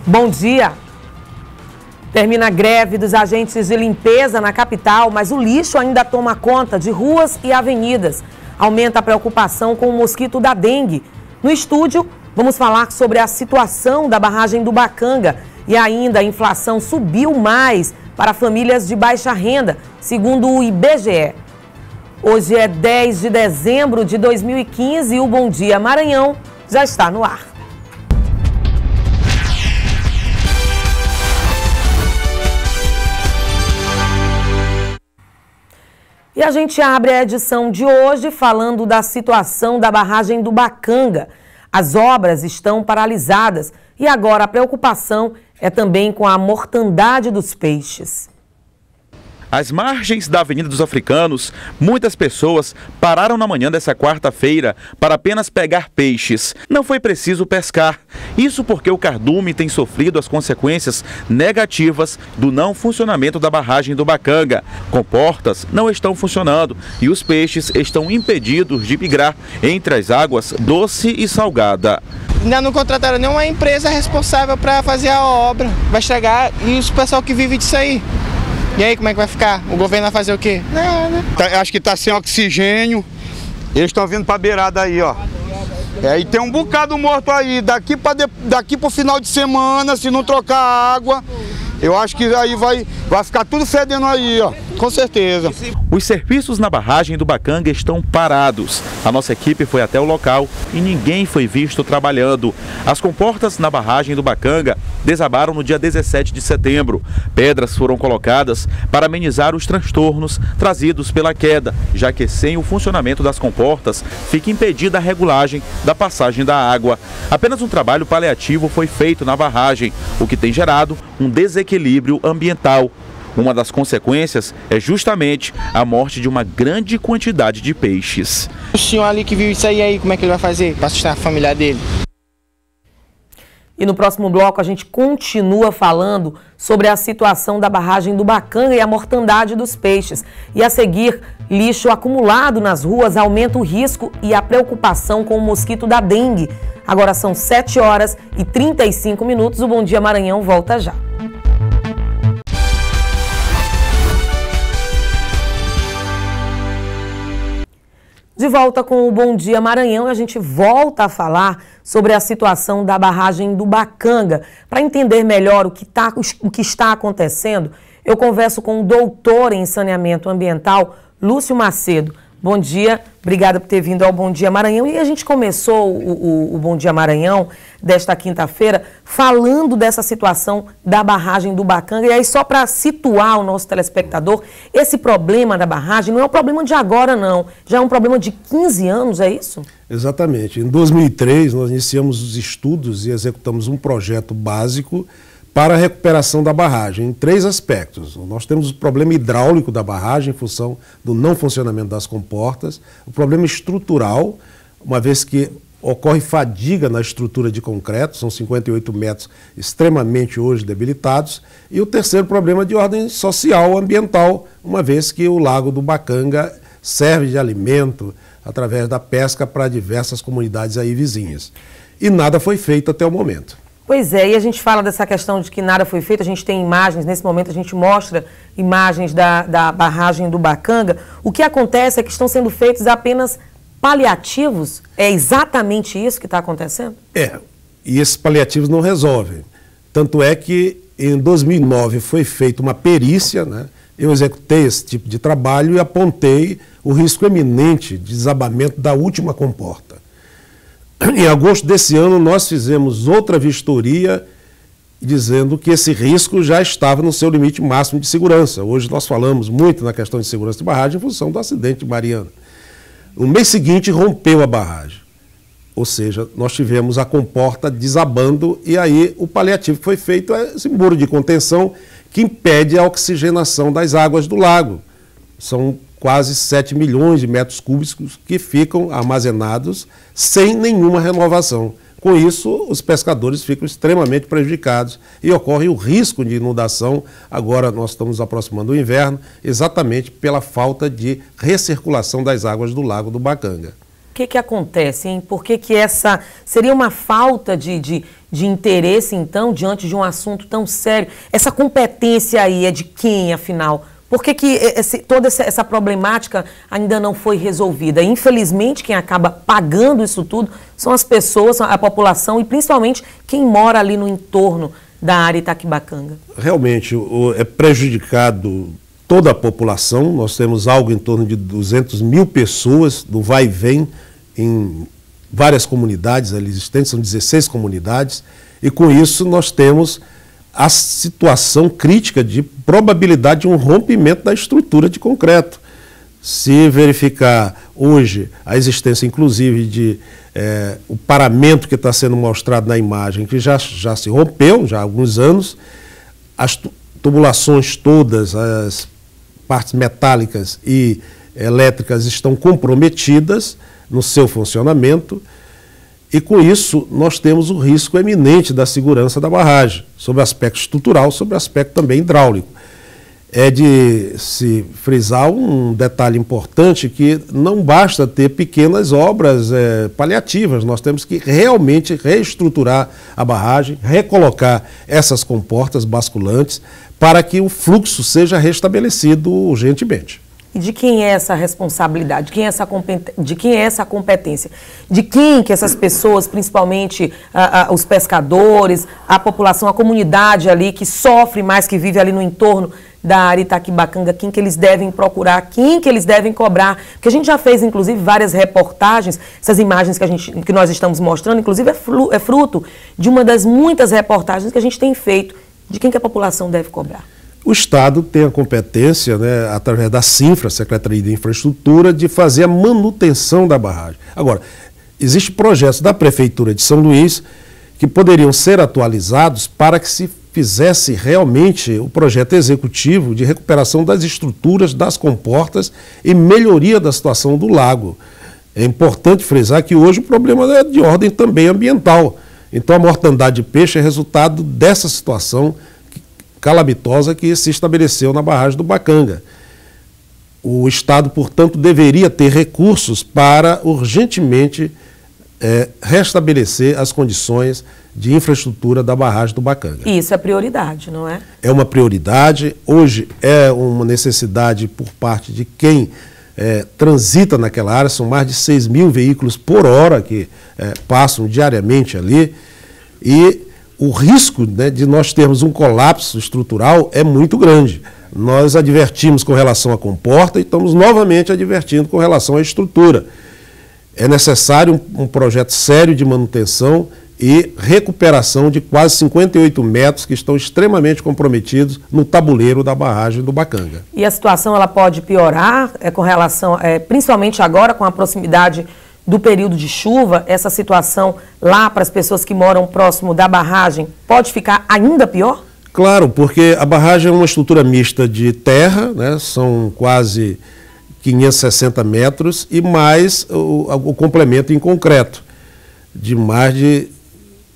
Bom dia. Termina a greve dos agentes de limpeza na capital, mas o lixo ainda toma conta de ruas e avenidas. Aumenta a preocupação com o mosquito da dengue. No estúdio, vamos falar sobre a situação da barragem do Bacanga. E ainda a inflação subiu mais para famílias de baixa renda, segundo o IBGE. Hoje é 10 de dezembro de 2015 e o Bom Dia Maranhão já está no ar. E a gente abre a edição de hoje falando da situação da barragem do Bacanga. As obras estão paralisadas e agora a preocupação é também com a mortandade dos peixes. Às margens da Avenida dos Africanos, muitas pessoas pararam na manhã dessa quarta-feira para apenas pegar peixes. Não foi preciso pescar. Isso porque o cardume tem sofrido as consequências negativas do não funcionamento da barragem do Bacanga. Comportas não estão funcionando e os peixes estão impedidos de migrar entre as águas doce e salgada. Ainda não contrataram nenhuma empresa responsável para fazer a obra. Vai estragar e os pessoal que vive disso aí. E aí, como é que vai ficar? O governo vai fazer o quê? Nada. Acho que tá sem oxigênio. Eles estão vindo pra beirada aí, ó. E tem um bocado morto aí. Daqui pro final de semana, se não trocar água, eu acho que aí vai ficar tudo fedendo aí, ó. Com certeza. Os serviços na barragem do Bacanga estão parados. A nossa equipe foi até o local e ninguém foi visto trabalhando. As comportas na barragem do Bacanga desabaram no dia 17 de setembro. Pedras foram colocadas para amenizar os transtornos trazidos pela queda, já que sem o funcionamento das comportas fica impedida a regulagem da passagem da água. Apenas um trabalho paliativo foi feito na barragem, o que tem gerado um desequilíbrio ambiental. Uma das consequências é justamente a morte de uma grande quantidade de peixes. O senhor ali que viu isso aí, como é que ele vai fazer para sustentar a família dele? E no próximo bloco a gente continua falando sobre a situação da barragem do Bacanga e a mortandade dos peixes. E a seguir, lixo acumulado nas ruas aumenta o risco e a preocupação com o mosquito da dengue. Agora são 7h35. O Bom Dia Maranhão volta já. De volta com o Bom Dia Maranhão, a gente volta a falar sobre a situação da barragem do Bacanga. Para entender melhor o que está acontecendo, eu converso com o doutor em saneamento ambiental, Lúcio Macedo. Bom dia, obrigada por ter vindo ao Bom Dia Maranhão. E a gente começou o Bom Dia Maranhão desta quinta-feira falando dessa situação da barragem do Bacanga. E aí, só para situar o nosso telespectador, esse problema da barragem não é um problema de agora, não. Já é um problema de 15 anos, é isso? Exatamente. Em 2003, nós iniciamos os estudos e executamos um projeto básico para a recuperação da barragem, em 3 aspectos. Nós temos o problema hidráulico da barragem, em função do não funcionamento das comportas, o problema estrutural, uma vez que ocorre fadiga na estrutura de concreto, são 58 metros extremamente hoje debilitados, e o terceiro problema de ordem social, ambiental, uma vez que o Lago do Bacanga serve de alimento através da pesca para diversas comunidades aí vizinhas. E nada foi feito até o momento. Pois é, e a gente fala dessa questão de que nada foi feito, a gente tem imagens, nesse momento a gente mostra imagens da barragem do Bacanga. O que acontece é que estão sendo feitos apenas paliativos? É exatamente isso que está acontecendo? E esses paliativos não resolvem. Tanto é que em 2009 foi feita uma perícia, né? Eu executei esse tipo de trabalho e apontei o risco eminente de desabamento da última comporta. Em agosto desse ano, nós fizemos outra vistoria dizendo que esse risco já estava no seu limite máximo de segurança. Hoje nós falamos muito na questão de segurança de barragem em função do acidente de Mariana. No mês seguinte, rompeu a barragem. Ou seja, nós tivemos a comporta desabando e aí o paliativo que foi feito é esse muro de contenção que impede a oxigenação das águas do lago. São quase 7 milhões de metros cúbicos que ficam armazenados sem nenhuma renovação. Com isso, os pescadores ficam extremamente prejudicados e ocorre o risco de inundação. Agora nós estamos aproximando do inverno, exatamente pela falta de recirculação das águas do Lago do Bacanga. que acontece, hein? Por que essa seria uma falta de interesse, então, diante de um assunto tão sério? Essa competência aí é de quem, afinal? Por que toda essa problemática ainda não foi resolvida? Infelizmente, quem acaba pagando isso tudo são as pessoas, a população e principalmente quem mora ali no entorno da área Itaquibacanga. Realmente, é prejudicado toda a população. Nós temos algo em torno de 200 mil pessoas do vai e vem em várias comunidades ali existentes, são 16 comunidades, e com isso nós temos a situação crítica de probabilidade de um rompimento da estrutura de concreto. Se verificar hoje a existência, inclusive, de o paramento que está sendo mostrado na imagem, que já se rompeu já há alguns anos, as tubulações todas, as partes metálicas e elétricas estão comprometidas no seu funcionamento, e com isso nós temos o risco eminente da segurança da barragem, sobre o aspecto estrutural, sobre o aspecto também hidráulico. É de se frisar um detalhe importante, que não basta ter pequenas obras paliativas, nós temos que realmente reestruturar a barragem, recolocar essas comportas basculantes para que o fluxo seja restabelecido urgentemente. E de quem é essa responsabilidade? De quem é essa competência? De quem que essas pessoas, principalmente os pescadores, a população, a comunidade ali que sofre mais, que vive ali no entorno da área Itaquibacanga, quem que eles devem procurar, quem que eles devem cobrar? Porque a gente já fez, inclusive, várias reportagens, essas imagens que nós estamos mostrando, inclusive é fruto de uma das muitas reportagens que a gente tem feito, de quem que a população deve cobrar. O Estado tem a competência, né, através da CINFRA, Secretaria de Infraestrutura, de fazer a manutenção da barragem. Agora, existem projetos da Prefeitura de São Luís que poderiam ser atualizados para que se fizesse realmente o projeto executivo de recuperação das estruturas, das comportas e melhoria da situação do lago. É importante frisar que hoje o problema é de ordem também ambiental. Então a mortandade de peixe é resultado dessa situação calamitosa que se estabeleceu na barragem do Bacanga. O Estado, portanto, deveria ter recursos para urgentemente restabelecer as condições de infraestrutura da barragem do Bacanga. E isso é prioridade, não é? É uma prioridade. Hoje é uma necessidade por parte de quem transita naquela área. São mais de 6 mil veículos por hora que passam diariamente ali. E o risco, né, de nós termos um colapso estrutural é muito grande. Nós advertimos com relação à comporta e estamos novamente advertindo com relação à estrutura. É necessário um projeto sério de manutenção e recuperação de quase 58 metros que estão extremamente comprometidos no tabuleiro da barragem do Bacanga. E a situação ela pode piorar com relação, principalmente agora com a proximidade do período de chuva, essa situação lá para as pessoas que moram próximo da barragem pode ficar ainda pior? Claro, porque a barragem é uma estrutura mista de terra, né, são quase 560 metros e mais o complemento em concreto, de mais de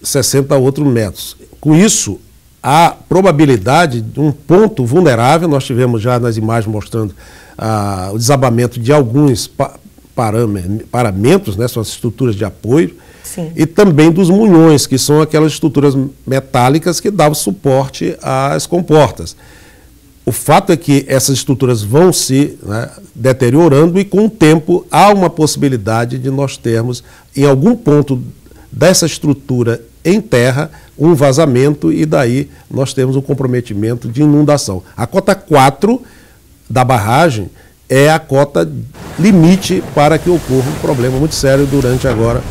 60 outros metros. Com isso, a probabilidade de um ponto vulnerável, nós tivemos já nas imagens mostrando o desabamento de alguns paramentos, né, são as estruturas de apoio. Sim. E também dos munhões, que são aquelas estruturas metálicas que davam suporte às comportas. O fato é que essas estruturas vão se deteriorando e com o tempo há uma possibilidade de nós termos em algum ponto dessa estrutura em terra um vazamento e daí nós temos um comprometimento de inundação. A cota 4 da barragem é a cota limite para que ocorra um problema muito sério durante agora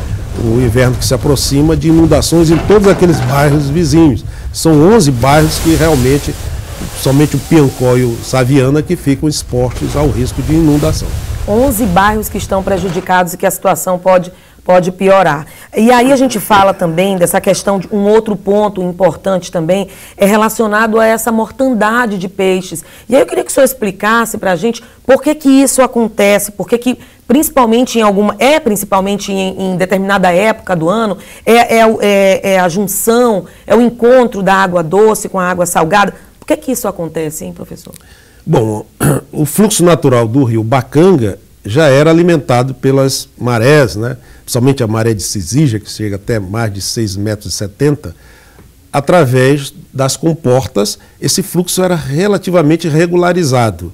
o inverno que se aproxima, de inundações em todos aqueles bairros vizinhos. São 11 bairros que realmente, somente o Piancó e o Saviana, que ficam expostos ao risco de inundação. 11 bairros que estão prejudicados e que a situação pode piorar. E aí a gente fala também dessa questão de um outro ponto importante também, é relacionado a essa mortandade de peixes. E aí eu queria que o senhor explicasse para a gente por que isso acontece, por que principalmente em determinada época do ano, é a junção, é o encontro da água doce com a água salgada. Por que isso acontece, hein, professor? Bom, o fluxo natural do rio Bacanga já era alimentado pelas marés, né? Principalmente a maré de Cisígia, que chega até mais de 6,70 metros, através das comportas. Esse fluxo era relativamente regularizado.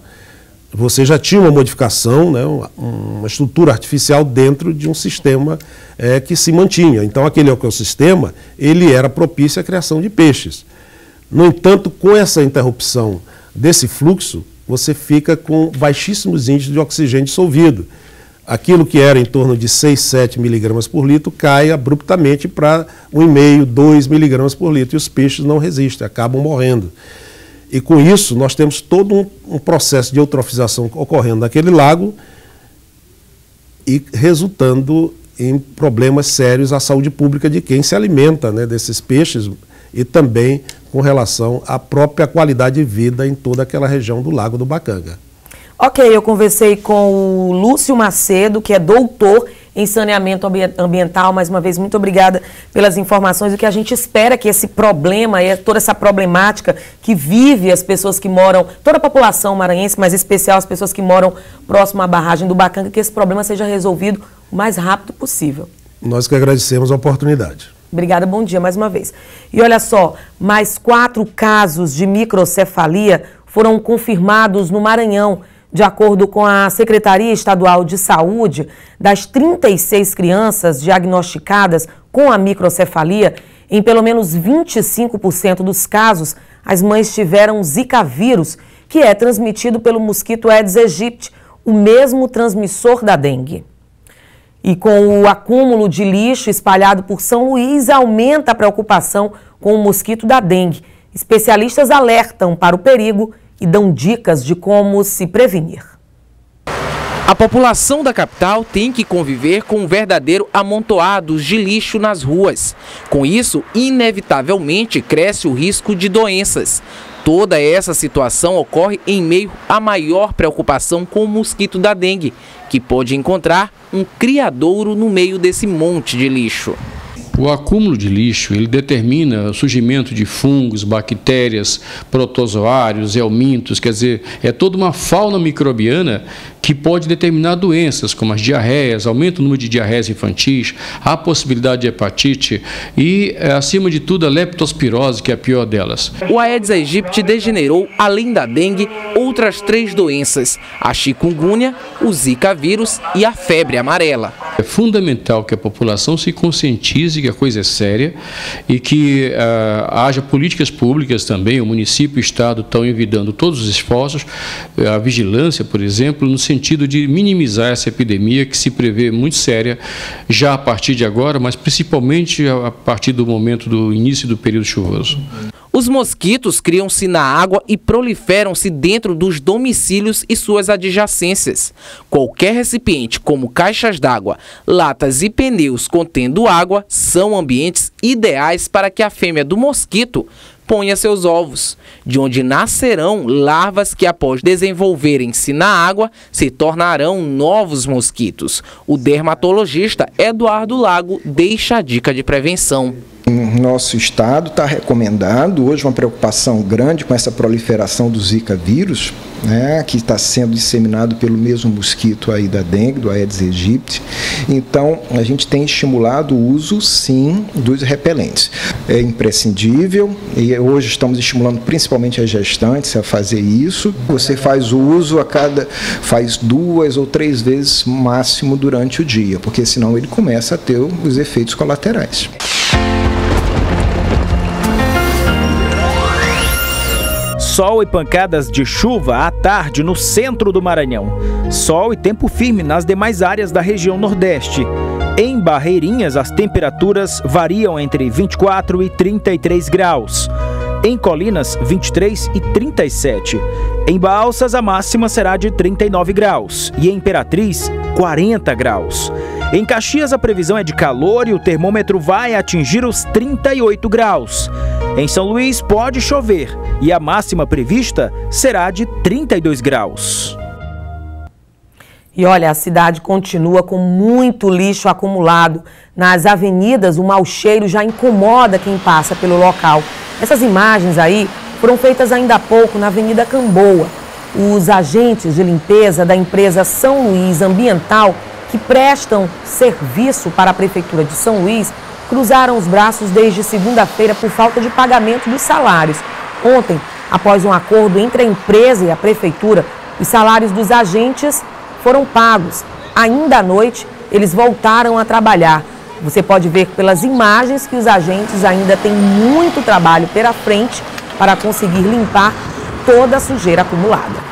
Você já tinha uma modificação, né, uma estrutura artificial dentro de um sistema que se mantinha. Então, aquele ecossistema, ele era propício à criação de peixes. No entanto, com essa interrupção desse fluxo, você fica com baixíssimos índices de oxigênio dissolvido. Aquilo que era em torno de 6, 7 miligramas por litro cai abruptamente para 1,5, 2 miligramas por litro. E os peixes não resistem, acabam morrendo. E com isso, nós temos todo um processo de eutrofização ocorrendo naquele lago e resultando em problemas sérios à saúde pública de quem se alimenta, né, desses peixes e também com relação à própria qualidade de vida em toda aquela região do Lago do Bacanga. Ok, eu conversei com o Lúcio Macedo, que é doutor em saneamento ambiental. Mais uma vez, muito obrigada pelas informações. O que a gente espera é que esse problema, toda essa problemática que vive as pessoas que moram, toda a população maranhense, mas em especial as pessoas que moram próximo à barragem do Bacanga, que esse problema seja resolvido o mais rápido possível. Nós que agradecemos a oportunidade. Obrigada, bom dia mais uma vez. E olha só, mais 4 casos de microcefalia foram confirmados no Maranhão. De acordo com a Secretaria Estadual de Saúde, das 36 crianças diagnosticadas com a microcefalia, em pelo menos 25% dos casos, as mães tiveram Zika vírus, que é transmitido pelo mosquito Aedes aegypti, o mesmo transmissor da dengue. E com o acúmulo de lixo espalhado por São Luís, aumenta a preocupação com o mosquito da dengue. Especialistas alertam para o perigo e dão dicas de como se prevenir. A população da capital tem que conviver com um verdadeiro amontoado de lixo nas ruas. Com isso, inevitavelmente cresce o risco de doenças. Toda essa situação ocorre em meio à maior preocupação com o mosquito da dengue, que pode encontrar um criadouro no meio desse monte de lixo. O acúmulo de lixo, ele determina o surgimento de fungos, bactérias, protozoários, helmintos, quer dizer, é toda uma fauna microbiana que pode determinar doenças como as diarreias, aumenta o número de diarreias infantis, a possibilidade de hepatite e, acima de tudo, a leptospirose, que é a pior delas. O Aedes aegypti degenerou, além da dengue, outras 3 doenças, a chikungunya, o Zika vírus e a febre amarela. É fundamental que a população se conscientize que a coisa é séria e que haja políticas públicas também, o município e o Estado estão envidando todos os esforços, a vigilância, por exemplo, no sentido de minimizar essa epidemia que se prevê muito séria já a partir de agora, mas principalmente a partir do momento do início do período chuvoso. Os mosquitos criam-se na água e proliferam-se dentro dos domicílios e suas adjacências. Qualquer recipiente, como caixas d'água, latas e pneus contendo água, são ambientes ideais para que a fêmea do mosquito ponha seus ovos, de onde nascerão larvas que, após desenvolverem-se na água, se tornarão novos mosquitos. O dermatologista Eduardo Lago deixa a dica de prevenção. Nosso estado está recomendando hoje uma preocupação grande com essa proliferação do Zika vírus, né, que está sendo disseminado pelo mesmo mosquito aí da dengue, do Aedes aegypti. Então, a gente tem estimulado o uso, sim, dos repelentes. É imprescindível e hoje estamos estimulando principalmente as gestantes a fazer isso. Você faz o uso faz 2 ou 3 vezes máximo durante o dia, porque senão ele começa a ter os efeitos colaterais. Sol e pancadas de chuva à tarde no centro do Maranhão. Sol e tempo firme nas demais áreas da região Nordeste. Em Barreirinhas, as temperaturas variam entre 24 e 33 graus. Em Colinas, 23 e 37. Em Balsas, a máxima será de 39 graus. E em Imperatriz, 40 graus. Em Caxias, a previsão é de calor e o termômetro vai atingir os 38 graus. Em São Luís, pode chover e a máxima prevista será de 32 graus. E olha, a cidade continua com muito lixo acumulado. Nas avenidas, o mau cheiro já incomoda quem passa pelo local. Essas imagens aí foram feitas ainda há pouco na Avenida Camboa. Os agentes de limpeza da empresa São Luís Ambiental, que prestam serviço para a Prefeitura de São Luís, cruzaram os braços desde segunda-feira por falta de pagamento dos salários. Ontem, após um acordo entre a empresa e a Prefeitura, os salários dos agentes foram pagos. Ainda à noite, eles voltaram a trabalhar. Você pode ver pelas imagens que os agentes ainda têm muito trabalho pela frente para conseguir limpar toda a sujeira acumulada.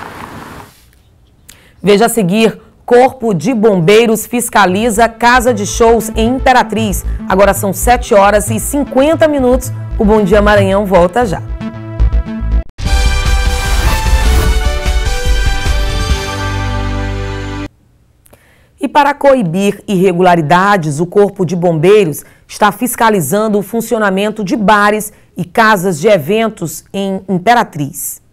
Veja a seguir: Corpo de Bombeiros fiscaliza casa de shows em Imperatriz. Agora são 7h50. O Bom Dia Maranhão volta já. E para coibir irregularidades, o Corpo de Bombeiros está fiscalizando o funcionamento de bares e casas de eventos em Imperatriz.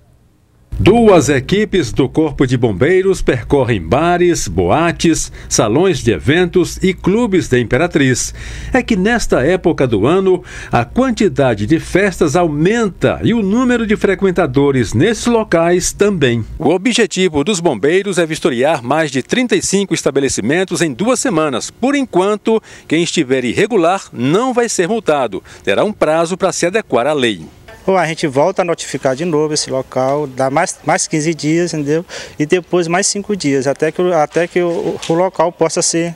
2 equipes do Corpo de Bombeiros percorrem bares, boates, salões de eventos e clubes da Imperatriz. É que nesta época do ano, a quantidade de festas aumenta e o número de frequentadores nesses locais também. O objetivo dos bombeiros é vistoriar mais de 35 estabelecimentos em 2 semanas. Por enquanto, quem estiver irregular não vai ser multado. Terá um prazo para se adequar à lei. A gente volta a notificar de novo esse local, dá mais 15 dias, entendeu? E depois mais 5 dias, até que o local possa ser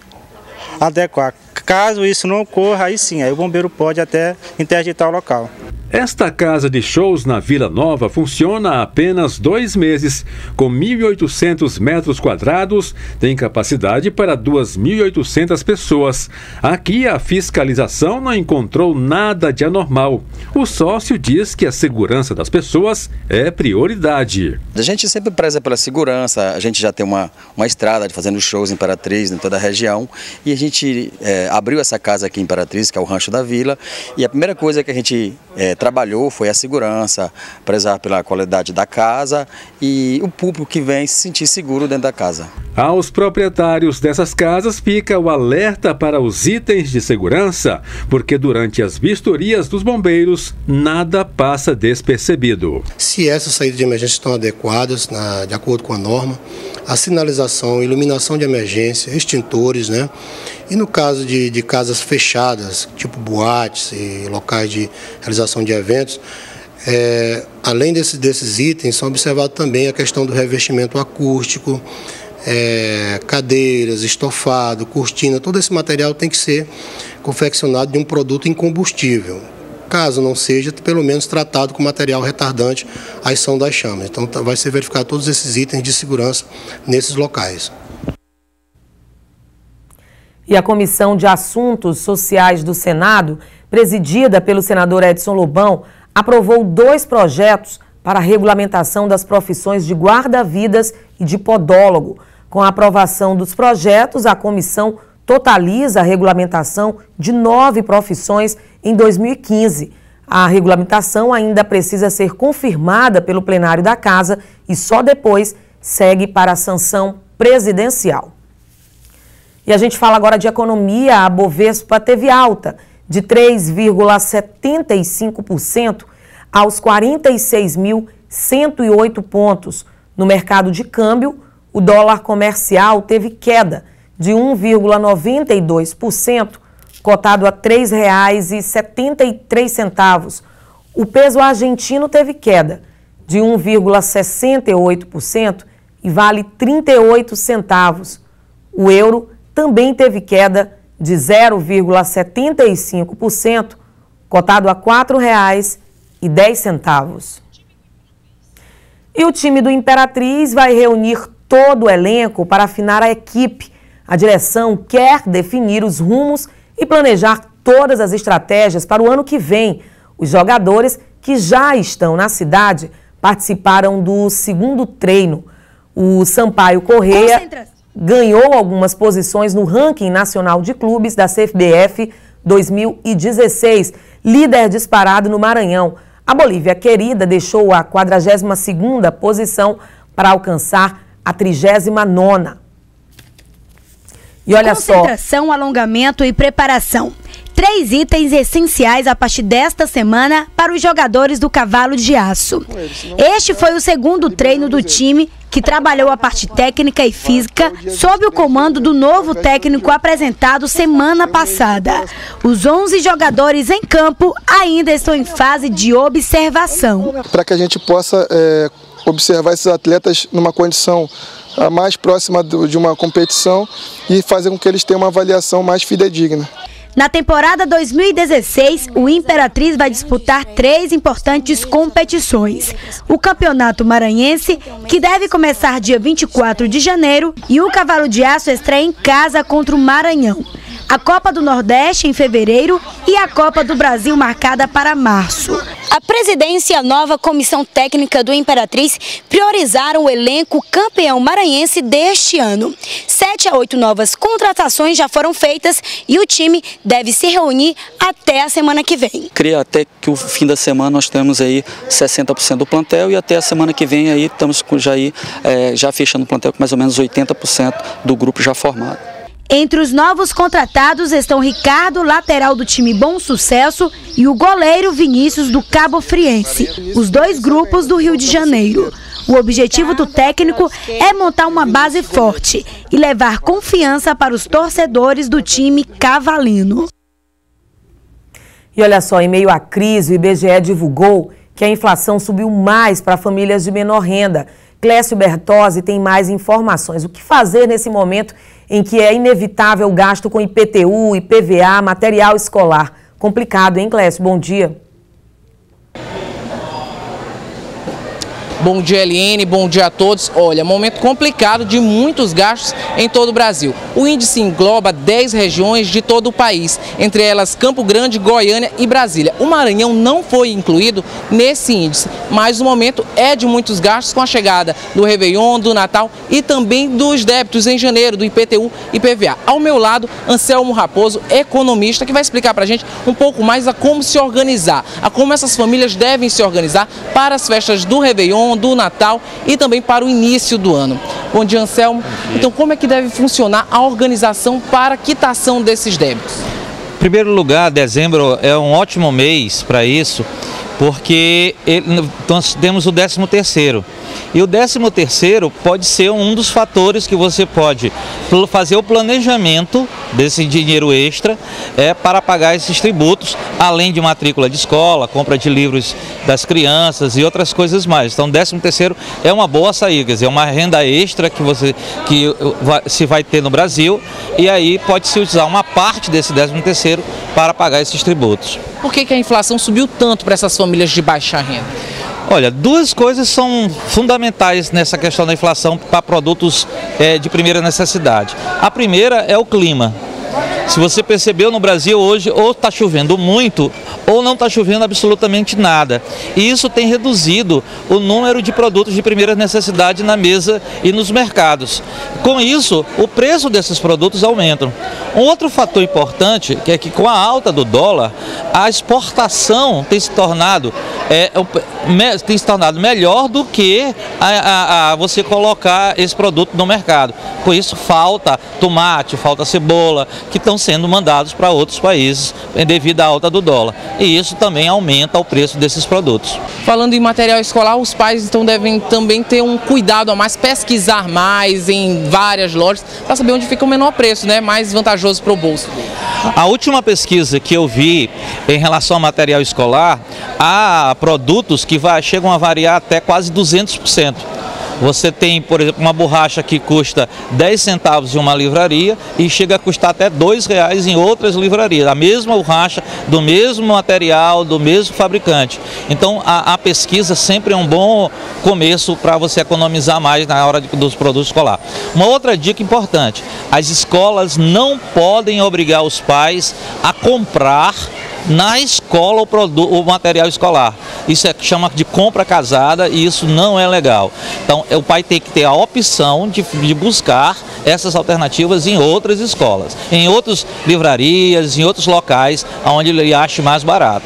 adequado. Caso isso não ocorra, aí sim, aí o bombeiro pode até interditar o local. Esta casa de shows na Vila Nova funciona há apenas 2 meses. Com 1.800 metros quadrados, tem capacidade para 2.800 pessoas. Aqui a fiscalização não encontrou nada de anormal. O sócio diz que a segurança das pessoas é prioridade. A gente sempre preza pela segurança, a gente já tem uma estrada de fazendo shows em Imperatriz, em toda a região, e a gente abriu essa casa aqui em Imperatriz, que é o Rancho da Vila, e a primeira coisa que a gente trabalhou foi a segurança, prezar pela qualidade da casa e o público que vem se sentir seguro dentro da casa. Aos proprietários dessas casas fica o alerta para os itens de segurança, porque durante as vistorias dos bombeiros, nada passa despercebido. Se essas saídas de emergência estão adequadas, de acordo com a norma, a sinalização, iluminação de emergência, extintores, né? E no caso de casas fechadas, tipo boates e locais de realização de eventos, além desses itens, são observados também a questão do revestimento acústico, cadeiras, estofado, cortina, todo esse material tem que ser confeccionado de um produto incombustível. Caso não seja, pelo menos tratado com material retardante à ação das chamas. Então vai ser verificado todos esses itens de segurança nesses locais. E a Comissão de Assuntos Sociais do Senado, presidida pelo senador Edson Lobão, aprovou 2 projetos para a regulamentação das profissões de guarda-vidas e de podólogo. Com a aprovação dos projetos, a comissão totaliza a regulamentação de 9 profissões em 2015. A regulamentação ainda precisa ser confirmada pelo plenário da Casa e só depois segue para a sanção presidencial. E a gente fala agora de economia. A Bovespa teve alta de 3,75% aos 46.108 pontos. No mercado de câmbio, o dólar comercial teve queda de 1,92%, cotado a R$ 3,73. O peso argentino teve queda de 1,68% e vale 38 centavos. O euro também teve queda de 0,75%, cotado a R$ 4,10. E o time do Imperatriz vai reunir todo o elenco para afinar a equipe. A direção quer definir os rumos e planejar todas as estratégias para o ano que vem. Os jogadores que já estão na cidade participaram do segundo treino. O Sampaio Corrêa ganhou algumas posições no ranking nacional de clubes da CFBF 2016, líder disparado no Maranhão. A Bolívia Querida deixou a 42ª posição para alcançar a 39ª. E olha só. Concentração, alongamento e preparação. 3 itens essenciais a partir desta semana para os jogadores do Cavalo de Aço. Este foi o segundo treino do time, que trabalhou a parte técnica e física sob o comando do novo técnico apresentado semana passada. Os 11 jogadores em campo ainda estão em fase de observação. Para que a gente possa observar esses atletas numa condição mais próxima de uma competição e fazer com que eles tenham uma avaliação mais fidedigna. Na temporada 2016, o Imperatriz vai disputar 3 importantes competições. O Campeonato Maranhense, que deve começar dia 24 de janeiro, e o Cavalo de Aço estreia em casa contra o Maranhão. A Copa do Nordeste em fevereiro e a Copa do Brasil marcada para março. A presidência e a nova comissão técnica do Imperatriz priorizaram o elenco campeão maranhense deste ano. 7 a 8 novas contratações já foram feitas e o time deve se reunir até a semana que vem. Creio até que o fim da semana nós temos aí 60% do plantel e até a semana que vem aí estamos já fechando o plantel com mais ou menos 80% do grupo já formado. Entre os novos contratados estão Ricardo, lateral do time Bom Sucesso, e o goleiro Vinícius do Cabo Friense, os 2 grupos do Rio de Janeiro. O objetivo do técnico é montar uma base forte e levar confiança para os torcedores do time cavalino. E olha só, em meio à crise, o IBGE divulgou que a inflação subiu mais para famílias de menor renda. Clécio Bertozzi tem mais informações. O que fazer nesse momento em que é inevitável o gasto com IPTU, IPVA, material escolar? Complicado, hein, Clécio? Bom dia. Bom dia, Eliene, bom dia a todos. Olha, momento complicado de muitos gastos em todo o Brasil. O índice engloba 10 regiões de todo o país, entre elas Campo Grande, Goiânia e Brasília. O Maranhão não foi incluído nesse índice, mas o momento é de muitos gastos com a chegada do Réveillon, do Natal e também dos débitos em janeiro, do IPTU e IPVA. Ao meu lado, Anselmo Raposo, economista, que vai explicar para a gente um pouco mais a como se organizar, a como essas famílias devem se organizar para as festas do Réveillon, do Natal e também para o início do ano. Bom dia, Anselmo. Então, como é que deve funcionar a organização para a quitação desses débitos? Em primeiro lugar, dezembro é um ótimo mês para isso, porque nós temos o 13º. E o 13º pode ser um dos fatores que você pode fazer o planejamento desse dinheiro extra para pagar esses tributos, além de matrícula de escola, compra de livros das crianças e outras coisas mais. Então, o 13º é uma boa saída, quer dizer, uma renda extra que se vai ter no Brasil, e aí pode-se usar uma parte desse 13º para pagar esses tributos. Por que a inflação subiu tanto para essas famílias de baixa renda? Olha, 2 coisas são fundamentais nessa questão da inflação para produtos de primeira necessidade. A primeira é o clima. Se você percebeu, no Brasil hoje ou está chovendo muito ou não está chovendo absolutamente nada. E isso tem reduzido o número de produtos de primeira necessidade na mesa e nos mercados. Com isso, o preço desses produtos aumenta. Um outro fator importante é que com a alta do dólar, a exportação tem se tornado melhor do que você colocar esse produto no mercado. Com isso, falta tomate, falta cebola, que estão sendo mandados para outros países devido à alta do dólar. E isso também aumenta o preço desses produtos. Falando em material escolar, os pais então devem também ter um cuidado a mais, pesquisar mais em várias lojas para saber onde fica o menor preço, né? Mais vantajoso para o bolso. A última pesquisa que eu vi em relação ao material escolar, há produtos que chegam a variar até quase 200%. Você tem, por exemplo, uma borracha que custa 10 centavos em uma livraria e chega a custar até R$2 em outras livrarias. A mesma borracha, do mesmo material, do mesmo fabricante. Então, a pesquisa sempre é um bom começo para você economizar mais na hora dos produtos escolares. Uma outra dica importante: as escolas não podem obrigar os pais a comprar na escola o material escolar. Isso chama de compra casada e isso não é legal. Então, o pai tem que ter a opção de buscar essas alternativas em outras escolas, em outras livrarias, em outros locais onde ele ache mais barato.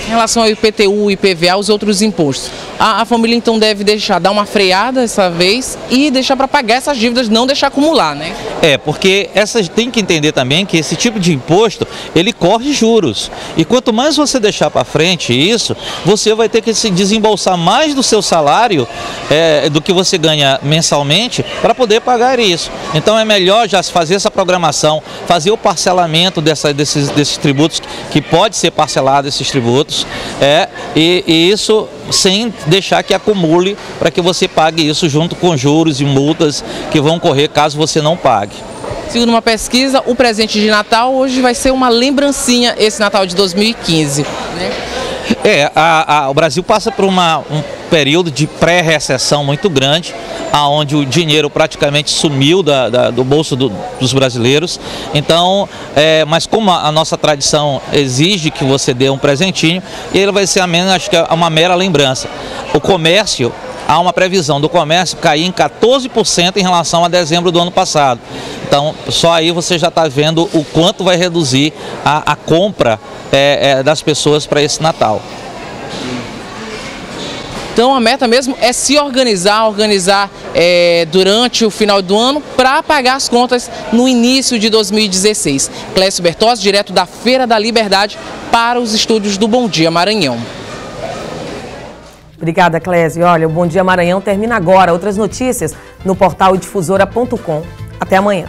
Em relação ao IPTU, IPVA, os outros impostos, A família então deve dar uma freada essa vez e deixar para pagar essas dívidas, não deixar acumular, né? Porque tem que entender também que esse tipo de imposto, ele corre juros. E quanto mais você deixar para frente isso, você vai ter que se desembolsar mais do seu salário do que você ganha mensalmente para poder pagar isso. Então é melhor já fazer essa programação, fazer o parcelamento desses tributos, que pode ser parcelado esses tributos, e isso sem deixar que acumule, para que você pague isso junto com juros e multas que vão correr caso você não pague. Segundo uma pesquisa, o presente de Natal hoje vai ser uma lembrancinha, esse Natal de 2015. Né? O Brasil passa por um período de pré-recessão muito grande, onde o dinheiro praticamente sumiu do bolso dos brasileiros. Então, mas como a nossa tradição exige que você dê um presentinho, ele vai ser acho que é uma mera lembrança. O comércio, há uma previsão do comércio cair em 14% em relação a dezembro do ano passado. Então, só aí você já está vendo o quanto vai reduzir a compra das pessoas para esse Natal. Então a meta mesmo é se organizar durante o final do ano para pagar as contas no início de 2016. Clécio Bertozzi, direto da Feira da Liberdade, para os estúdios do Bom Dia Maranhão. Obrigada, Clécio. Olha, o Bom Dia Maranhão termina agora. Outras notícias no portal difusora.com. Até amanhã.